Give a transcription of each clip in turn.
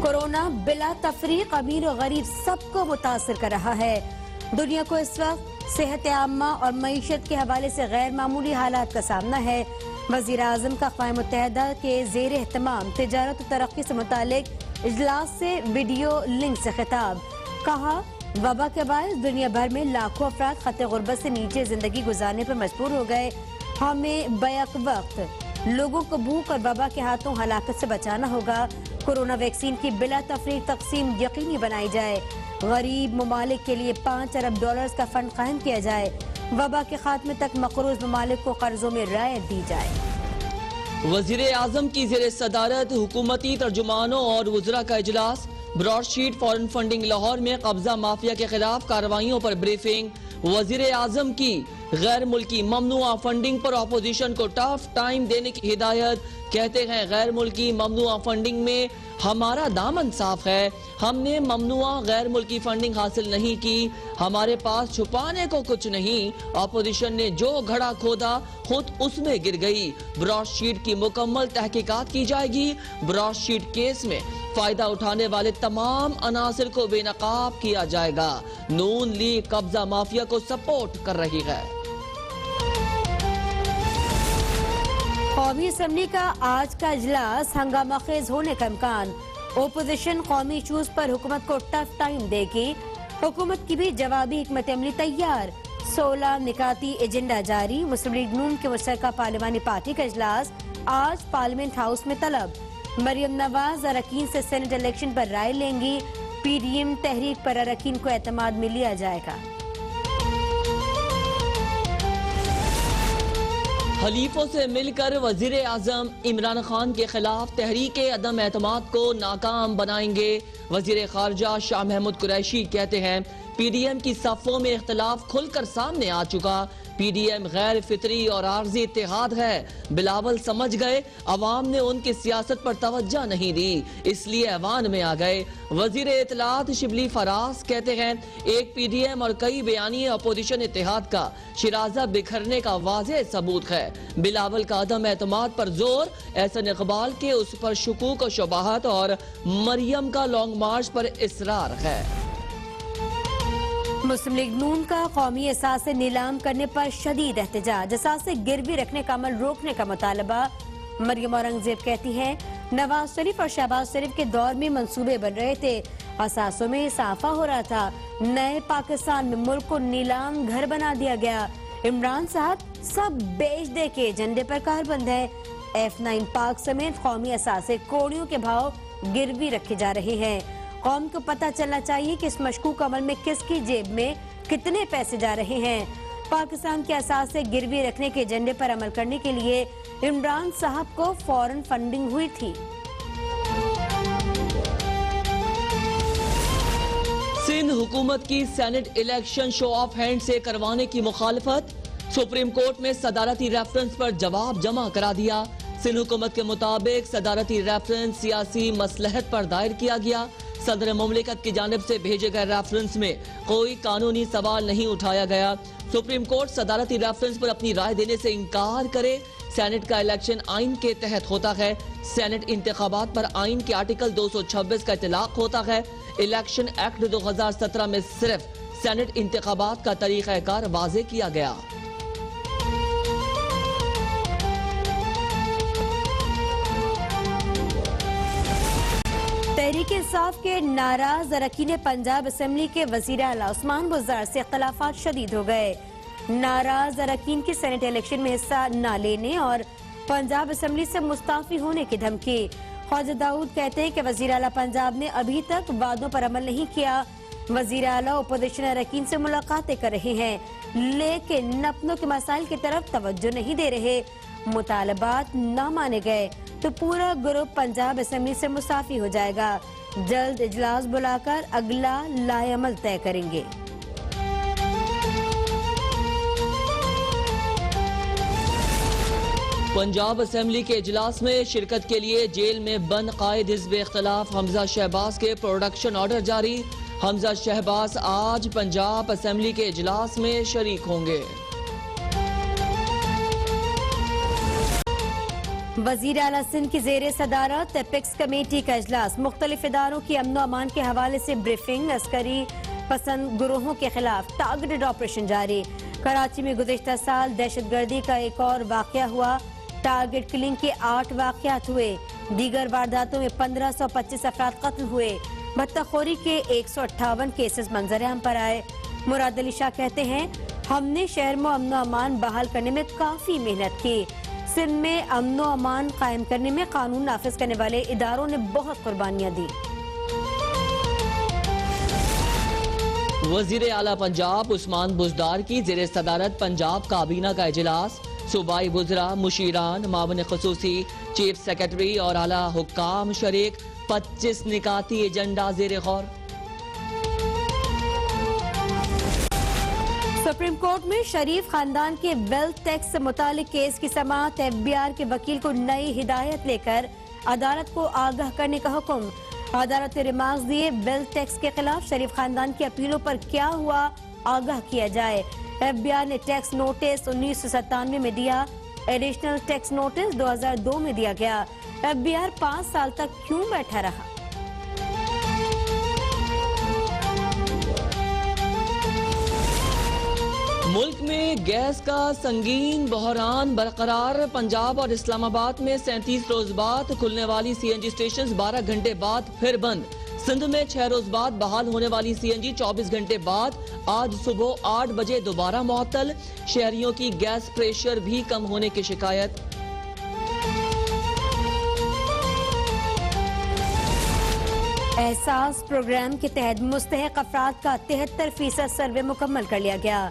Corona بلا تفریق امیر و غریب سب کو متاثر کر رہا ہے۔ دنیا کو اس وقت صحت عامہ اور معیشت کے حوالے سے غیر معمولی حالات کا سامنا ہے۔ وزیر اعظم کا اقوام متحدہ کے زیر اہتمام تجارت و ترقی سے متعلق اجلاس سے ویڈیو لنک سے خطاب۔ کہا، وبا کے باعث دنیا بھر میں لاکھوں افراد خط غربت سے نیچے زندگی گزارنے پر مجبور ہو گئے۔ ہمیں بیک وقت لوگوں کو بھوک اور وبا کے ہاتھوں ہلاکت سے بچانا ہوگا۔ کورونا ویکسین کی بلا تفریق تقسیم یقینی بنائی جائے۔ غریب ممالک کے لیے 5 ارب ڈالرز کا فنڈ قائم کیا جائے۔ وبا کے خاتمے تک مقروض ممالک کو قرضوں میں رعایت دی جائے۔ وزیر اعظم کی زیر صدارت حکومتی ترجمانوں اور وزراء کا اجلاس۔ Broadsheet foreign funding Lahore میں قبضہ مافیا کے خلاف کارروائیوں پر بریفنگ۔ وزیر اعظم کی غیر ملکی ممنوعہ فنڈنگ پر اپوزیشن کو ٹف ٹائم دینے کی ہدایت۔ کہتے ہیں غیر ملکی ممنوعہ فنڈنگ میں ہمارا دامن صاف ہے۔ ہم نے ممنوعہ غیر ملکی فنڈنگ حاصل نہیں کی، ہمارے پاس چھپانے کو کچھ نہیں۔ اپوزیشن نے جو گھڑا کھودا خود اس میں گر گئی۔ براڈ شیٹ کی مکمل تحقیقات کی جائے گی۔ براڈ شیٹ کیس میں فائدہ اٹھانے والے تمام عناصر کو بے نقاب کیا جائے گا۔ نون لیگ قبضہ مافیا کو سپورٹ کر رہی ہے۔ قومی اسمبلی کا آج کا اجلاس ہنگامہ خیز ہونے کا امکان۔ اپوزیشن قومی ایشوز پر حکومت کو ٹف ٹائم دے گی۔ حکومت کی بھی جوابی حکمت عملی تیار۔ 16 نکاتی ایجنڈا جاری۔ مسلم لیگ نون کے مشترکہ پارلیمانی پارٹی کا اجلاس آج پارلیمنٹ ہاؤس میں طلب۔ مریم نواز اراکین سے سینٹ الیکشن پر رائے لیں گی۔ پی ڈی ایم تحریک پر اراکین کو اعتماد میں لیا جائے گا۔ حلیفوں سے مل کر وزیر اعظم عمران خان کے خلاف تحریک عدم اعتماد کو ناکام بنائیں گے۔ وزیر خارجہ شاہ محمود قریشی کہتے ہیں، پی ڈی ایم کی صفوں میں اختلاف کھل کر سامنے آ چکا۔ پی ڈی ایم غیر فطری اور عارضی اتحاد ہے۔ بلاول سمجھ گئے عوام نے ان کی سیاست پر توجہ نہیں دی، اس لیے ایوان میں آ گئے۔ وزیر اطلاعات شبلی فراز کہتے ہیں، ایک پی ڈی ایم اور کئی بیانیے اپوزیشن اتحاد کا شیرازہ بکھرنے کا واضح ثبوت ہے۔ بلاول کا عدم اعتماد پر زور، احسن اقبال کے اس پر شکوک و شبہات اور مریم کا لانگ مارچ پر اصرار ہے۔ مسلم لیگ نون کا قومی اثاثے نیلام کرنے پر شدید احتجاج۔ اثاثے گروی رکھنے کا عمل روکنے کا مطالبہ۔ مریم اورنگزیب کہتی ہیں، نواز شریف اور شہباز شریف کے دور میں منصوبے بن رہے تھے، اثاثوں میں اضافہ ہو رہا تھا، نئے پاکستان میں ملک کو نیلام گھر بنا دیا گیا۔ عمران صاحب سب بیچ دے کے ایجنڈے پر کاربند ہے۔ F9 پاک سمیت قومی اثاثے کوڑیوں کے بھاؤ گروی رکھے جا رہے ہیں۔ قوم کو پتہ چلنا چاہیے کہ اس مشکوک عمل میں کس کی جیب میں کتنے پیسے جا رہے ہیں۔ پاکستان کے اثاثے گروی رکھنے کے ایجنڈے پر عمل کرنے کے لیے عمران صاحب کو فوراً فنڈنگ ہوئی تھی۔ سندھ حکومت کی Saint election show of hand سے کروانے کی مخالفت۔ سپریم کورٹ میں صدارتی ریفرنس پر جواب جمع کرا دیا۔ سندھ حکومت کے مطابق صدارتی ریفرنس سیاسی مصلحت پر دائر کیا گیا۔ صدر مملکت کی جانب سے بھیجے گئے ریفرنس میں کوئی قانونی سوال نہیں اٹھایا گیا۔ سپریم کورٹ صدارتی ریفرنس پر اپنی رائے دینے سے انکار کرے۔ سینٹ کا الیکشن آئین کے تحت ہوتا ہے۔ سینٹ انتخابات پر آئین کے آرٹیکل 226 کا اطلاق ہوتا ہے۔ الیکشن ایکٹ 2017 میں صرف سینٹ انتخابات کا طریقہ کار واضح کیا گیا۔ تحریک انصاف کے ناراض اراکین پنجاب اسمبلی کے وزیر اعلیٰ عثمان بزدار سے اختلافات شدید ہو گئے۔ ناراض اراکین کی سینٹ الیکشن میں حصہ نہ لینے اور پنجاب اسمبلی سے مستعفی ہونے کی دھمکی۔ خواجہ داؤد کہتے ہیں کہ وزیر اعلیٰ پنجاب نے ابھی تک وعدوں پر عمل نہیں کیا۔ وزیر اعلیٰ اپوزیشن اراکین سے ملاقاتیں کر رہے ہیں، لیکن اپنوں کے مسائل کی طرف توجہ نہیں دے رہے۔ مطالبات نہ مانے گئے تو پورا گروپ پنجاب اسمبلی سے مستعفی ہو جائے گا۔ جلد اجلاس بلا کر اگلا لائحہ عمل طے کریں گے۔ پنجاب اسمبلی کے اجلاس میں شرکت کے لیے جیل میں بند قائد حزب اختلاف حمزہ شہباز کے پروڈکشن آرڈر جاری۔ حمزہ شہباز آج پنجاب اسمبلی کے اجلاس میں شریک ہوں گے۔ وزیر اعلیٰ سندھ کی زیر صدارت ایپیکس کمیٹی کا اجلاس، مختلف اداروں کی امن و امان کے حوالے سے بریفنگ، عسکری پسند گروہوں کے خلاف ٹارگیٹڈ آپریشن جاری۔ کراچی میں گزشتہ سال دہشت گردی کا ایک اور واقعہ ہوا، ٹارگیٹ کلنگ کے 8 واقعات ہوئے، دیگر وارداتوں میں 1525 افراد قتل ہوئے، بھتہ خوری کے 158 کیسز منظر عام پر آئے۔ مراد علی شاہ کہتے ہیں، ہم نے شہر میں امن و امان بحال کرنے میں کافی محنت کی، سندھ میں امن و امان قائم کرنے میں قانون نافذ کرنے والے اداروں نے بہت قربانیاں دی۔ وزیر اعلیٰ پنجاب عثمان بزدار کی زیر صدارت پنجاب کابینہ کا اجلاس، صوبائی وزراء، مشیران، معاون خصوصی، چیف سیکرٹری اور اعلیٰ حکام شریک، 25 نکاتی ایجنڈا زیر غور۔ سپریم کورٹ میں شریف خاندان کے ویلتھ ٹیکس سے متعلق کیس کی سماعت، ایف بی آر کے وکیل کو نئی ہدایت لے کر عدالت کو آگاہ کرنے کا حکم۔ عدالت نے ریمارکس دیے، ویلتھ ٹیکس کے خلاف شریف خاندان کی اپیلوں پر کیا ہوا آگاہ کیا جائے۔ ایف بی آر نے ٹیکس نوٹس 1997 میں دیا، ایڈیشنل ٹیکس نوٹس 2002 میں دیا گیا۔ ایف بی آر 5 سال تک کیوں بیٹھا رہا؟ ملک میں گیس کا سنگین بحران برقرار، پنجاب اور اسلام آباد میں 37 روز بعد کھلنے والی سی این جی اسٹیشنز 12 گھنٹے بعد پھر بند۔ سندھ میں 6 روز بعد بحال ہونے والی سی این جی 24 گھنٹے بعد آج صبح 8 بجے دوبارہ معطل، شہریوں کی گیس پریشر بھی کم ہونے کی شکایت۔ احساس پروگرام کے تحت مستحق افراد کا 73% سروے مکمل کر لیا گیا۔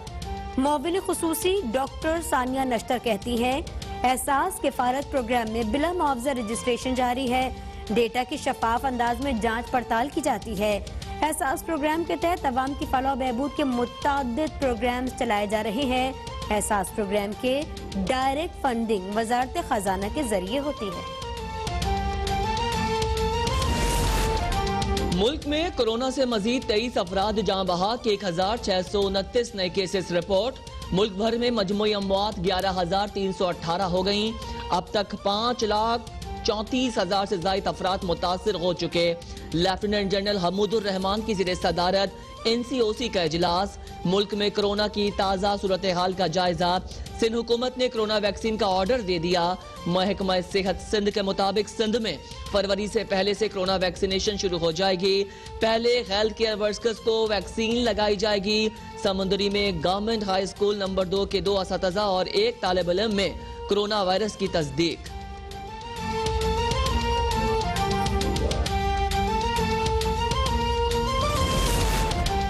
معاون خصوصی ڈاکٹر ثانیہ نشتر کہتی ہیں، احساس کفالت پروگرام میں بلا معاوضہ رجسٹریشن جاری ہے، ڈیٹا کی شفاف انداز میں جانچ پڑتال کی جاتی ہے۔ احساس پروگرام کے تحت عوام کی فلاح و بہبود کے متعدد پروگرامز چلائے جا رہے ہیں۔ احساس پروگرام کے ڈائریکٹ فنڈنگ وزارت خزانہ کے ذریعے ہوتی ہے۔ ملک میں کورونا سے مزید 23 افراد جاں بحق، 1629 نئے کیسز رپورٹ۔ ملک بھر میں مجموعی اموات 11,318 ہو گئیں۔ اب تک 5,34,000 سے زائد افراد متاثر ہو چکے۔ لیفٹیننٹ جنرل حمود الرحمان کی زیر صدارت NCOC کا اجلاس، ملک میں کورونا کی تازہ صورتحال کا جائزہ۔ سندھ حکومت نے کورونا ویکسین کا آرڈر دے دیا۔ محکمہ صحت سندھ کے مطابق سندھ میں فروری سے پہلے سے کورونا ویکسینیشن شروع ہو جائے گی۔ پہلے ہیلتھ کیئر ورکرز کو ویکسین لگائی جائے گی۔ سمندری میں گورنمنٹ ہائی اسکول نمبر 2 کے 2 اساتذہ اور 1 طالب علم میں کورونا وائرس کی تصدیق۔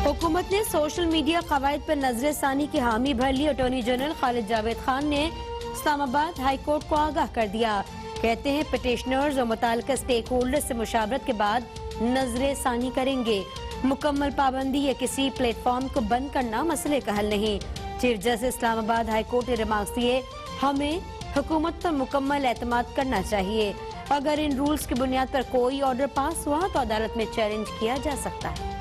حکومت نے سوشل میڈیا قواعد پر نظر ثانی کی حامی بھر لی۔ اٹارنی جنرل خالد جاوید خان نے اسلام آباد ہائی کورٹ کو آگاہ کر دیا۔ کہتے ہیں پٹیشنرز اور متعلقہ سٹیک ہولڈر سے مشاورت کے بعد نظر ثانی کریں گے۔ مکمل پابندی یا کسی پلیٹ فارم کو بند کرنا مسئلے کا حل نہیں۔ چیف جسٹس اسلام آباد ہائی کورٹ نے ریمارکس دیے، ہمیں حکومت پر مکمل اعتماد کرنا چاہیے۔ اگر ان رولز کی بنیاد پر کوئی آرڈر پاس ہوا تو عدالت میں چیلنج کیا جا سکتا ہے۔